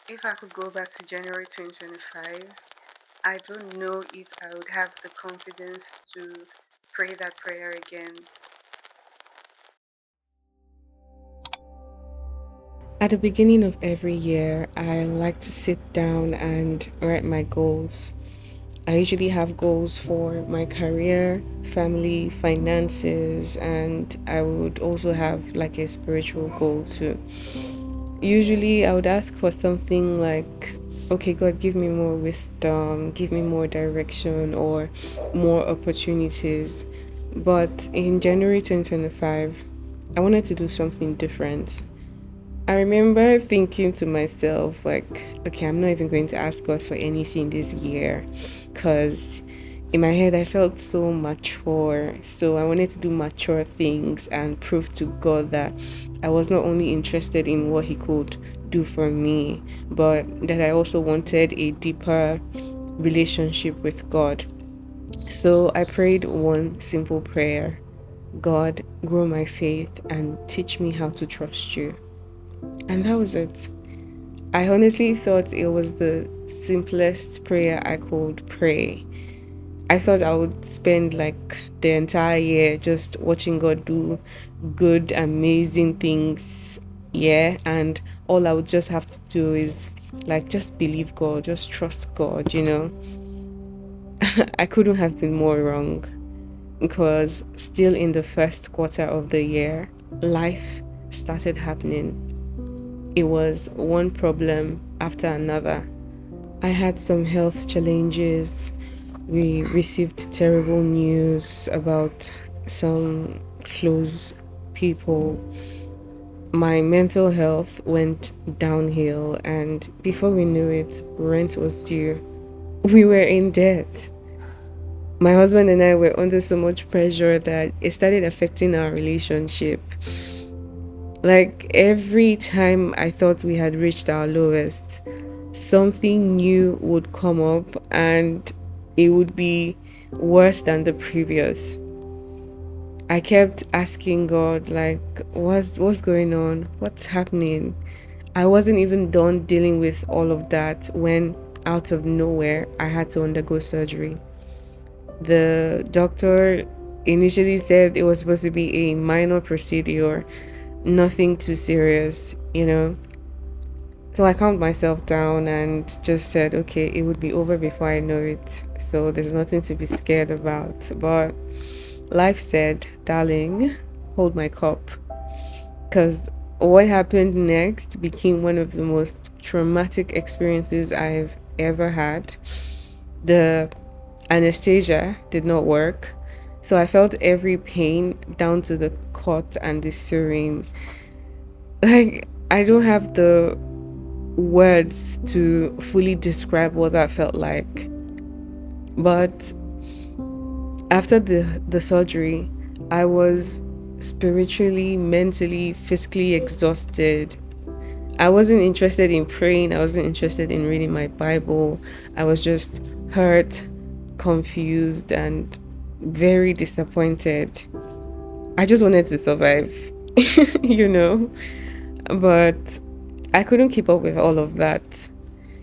If I could go back to January 2025, I don't know if I would have the confidence to pray that prayer again. At the beginning of every year, I like to sit down and write my goals. I usually have goals for my career, family, finances, and I would also have like a spiritual goal too. Usually, I would ask for something like, okay, God, give me more wisdom, give me more direction, or more opportunities. But in January 2025, I wanted to do something different. I remember thinking to myself, like, okay, I'm not even going to ask God for anything this year because in my head I felt so mature. So I wanted to do mature things and prove to God that I was not only interested in what He could do for me, but that I also wanted a deeper relationship with God. So I prayed one simple prayer: God, grow my faith and teach me how to trust you. And that was it. I honestly thought it was the simplest prayer I could pray. I thought I would spend like the entire year just watching God do good, amazing things. Yeah. And all I would just have to do is like just believe God, just trust God. I couldn't have been more wrong because still in the first quarter of the year, life started happening. It was one problem after another. I had some health challenges. We received terrible news about some close people. My mental health went downhill, and before we knew it, rent was due. We were in debt. My husband and I were under so much pressure that it started affecting our relationship. Like every time I thought we had reached our lowest, something new would come up and it would be worse than the previous. I kept asking God, like, what's going on? What's happening? I wasn't even done dealing with all of that when out of nowhere I had to undergo surgery. The doctor initially said it was supposed to be a minor procedure, nothing too serious. So I calmed myself down and just said, okay, it would be over before I know it. So there's nothing to be scared about. But life said, darling, hold my cup. Because what happened next became one of the most traumatic experiences I've ever had. The anesthesia did not work. So I felt every pain down to the cut and the syringe. Like, I don't have the words to fully describe what that felt like. But after the surgery, I was spiritually, mentally, physically exhausted. I wasn't interested in praying, I wasn't interested in reading my Bible. I was just hurt, confused, and very disappointed. I just wanted to survive, you know? But I couldn't keep up with all of that.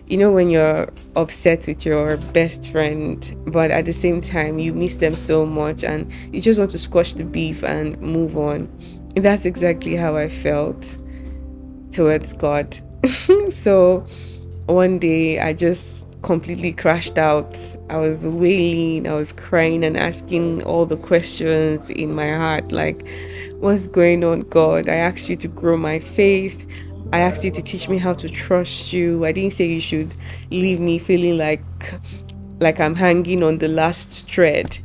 When you're upset with your best friend, but at the same time, you miss them so much and you just want to squash the beef and move on. That's exactly how I felt towards God. So one day, I just completely crashed out. I was wailing, I was crying and asking all the questions in my heart like, what's going on, God? I asked you to grow my faith. I asked you to teach me how to trust you. I didn't say you should leave me feeling like I'm hanging on the last thread.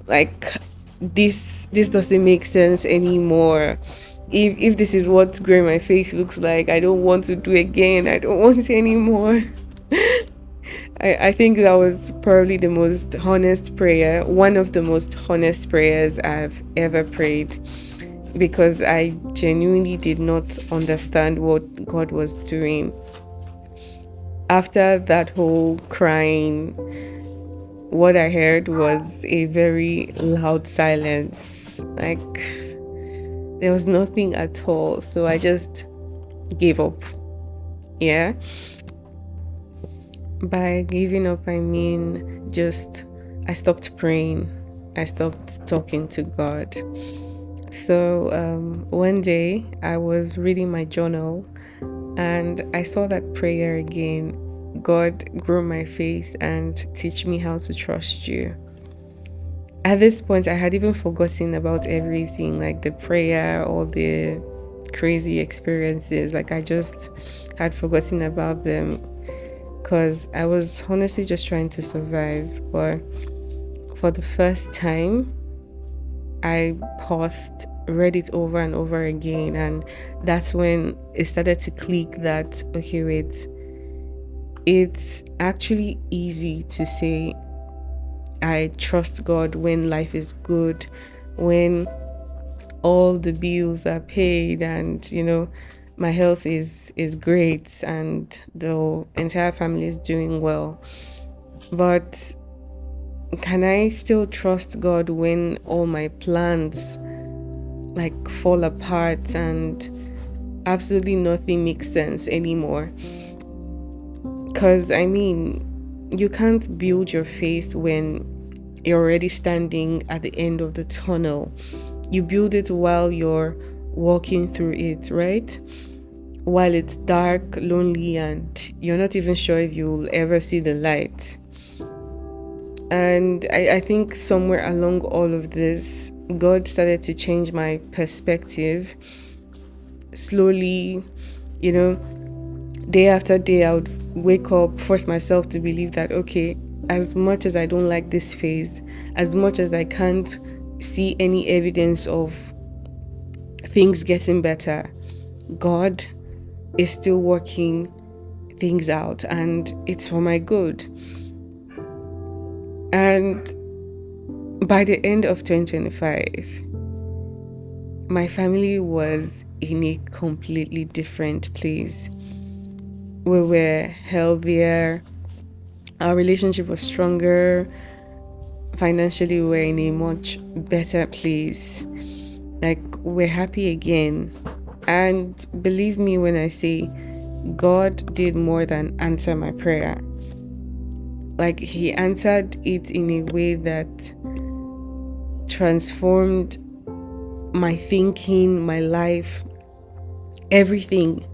Like this doesn't make sense anymore. If this is what growing my faith looks like, I don't want to do again. I don't want it anymore. I think that was probably the most honest prayer, one of the most honest prayers I've ever prayed, because I genuinely did not understand what God was doing. After that whole crying, what I heard was a very loud silence. Like there was nothing at all. So I just gave up. Yeah. By giving up, I mean just I stopped praying, I stopped talking to God. So one day I was reading my journal and I saw that prayer again. God, grow my faith and teach me how to trust you. At this point, I had even forgotten about everything, like the prayer, all the crazy experiences. Like I just had forgotten about them because I was honestly just trying to survive. But for the first time, I paused, read it over and over again, and that's when it started to click that okay, wait, it's actually easy to say I trust God when life is good, when all the bills are paid and my health is great and the entire family is doing well. But can I still trust God when all my plans like fall apart and absolutely nothing makes sense anymore? Because I mean, you can't build your faith when you're already standing at the end of the tunnel. You build it while you're walking through it, right? While it's dark, lonely, and you're not even sure if you'll ever see the light. And I think somewhere along all of this, God started to change my perspective slowly, you know, day after day. I would wake up, force myself to believe that, okay, as much as I don't like this phase, as much as I can't see any evidence of things getting better, God is still working things out and it's for my good. And by the end of 2025, my family was in a completely different place. We were healthier, our relationship was stronger, financially we were in a much better place. Like we're happy again. And believe me when I say God did more than answer my prayer. Like he answered it in a way that transformed my thinking, my life, everything.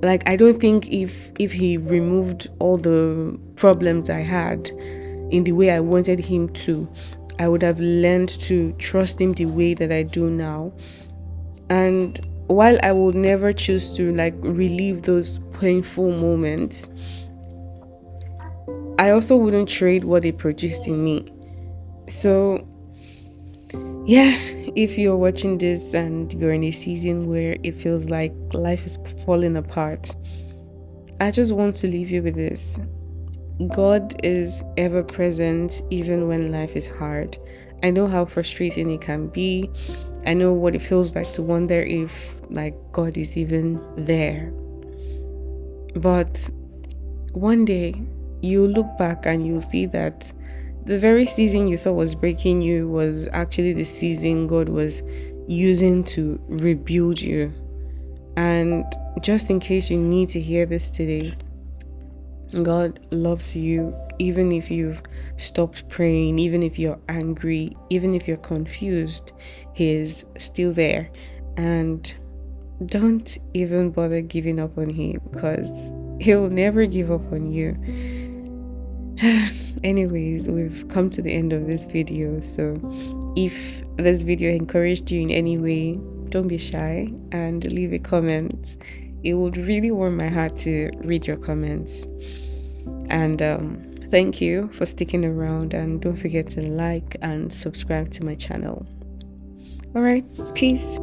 Like I don't think if he removed all the problems I had in the way I wanted him to, I would have learned to trust him the way that I do now. And while I would never choose to like relive those painful moments, I also wouldn't trade what they produced in me. So yeah, if you're watching this and you're in a season where it feels like life is falling apart, I just want to leave you with this. God is ever present even when life is hard. I know how frustrating it can be. I know what it feels like to wonder if like God is even there. But one day you look back and you'll see that the very season you thought was breaking you was actually the season God was using to rebuild you. And just in case you need to hear this today, God loves you even if you've stopped praying, even if you're angry, even if you're confused. He is still there. And don't even bother giving up on him because he'll never give up on you. Anyways, we've come to the end of this video. So if this video encouraged you in any way, don't be shy and leave a comment. It would really warm my heart to read your comments. And thank you for sticking around, and don't forget to like and subscribe to my channel. All right, peace.